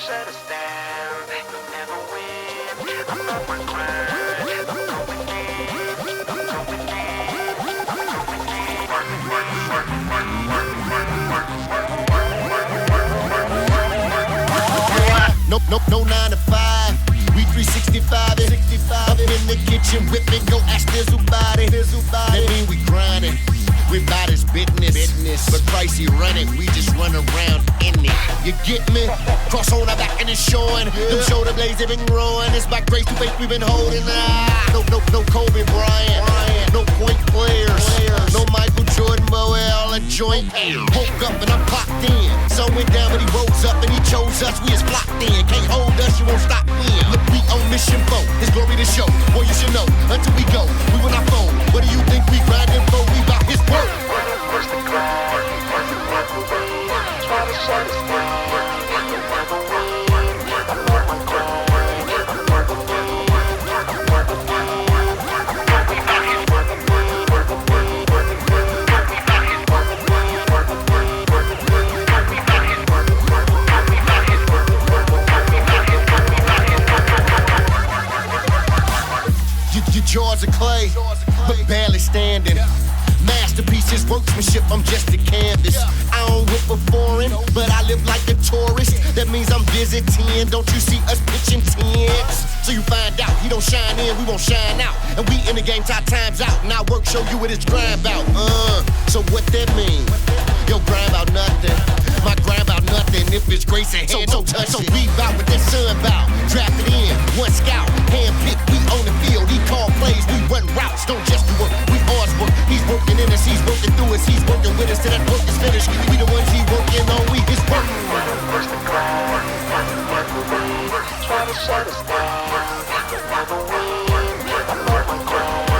shut us down. You'll never win. I'm on my grind. I'm going deep. I'm going deep. I'm going No 9 to 5. We 365 it. Up in the kitchen whipping, go ask this body. That mean we grinding. We bout his business, but pricey running. We just run around in it. You get me? Cross on our back and it's showing. Them shoulder blades they been growing. It's by grace to faith we've been holding. No Kobe Bryant. No point players. No Michael Jordan, but we're all a joint. Woke up and I'm clocked in. Sun went down, but he rose up and he chose us. We is blocked in. Can't hold us, you won't stop in. Look, we on mission 4. His glory to show. Boy, you should know. Until we go, we will not fold. What do you think we grinding for? We bout his work. Where's the grind? Try to shut us down. You'll never win. I'm on my grind. Your jaws of clay, but barely standing. Masterpieces, workmanship, I'm just a canvas. I don't whip a foreign, but I live like a tourist. That means I'm visiting. Don't you see us pitching tents? So you find out, he don't shine in, we won't shine out. And we in the game, tie times out. And our work show you what it's grind about. So what that mean? Yo, grind about nothing. My grind about nothing. If it's grace and hand, don't touch it. So we bout what that sun bout. Drafted in, one scout, hand picked, we on the field. He call plays, we run routes. Don't just do work, we ours work. He's working in us, he's working through us, he's working with us till that work is finished. We the ones he working on, we his work. Where's the grind? Try to shut us down. You'll never win. I'm on my grind.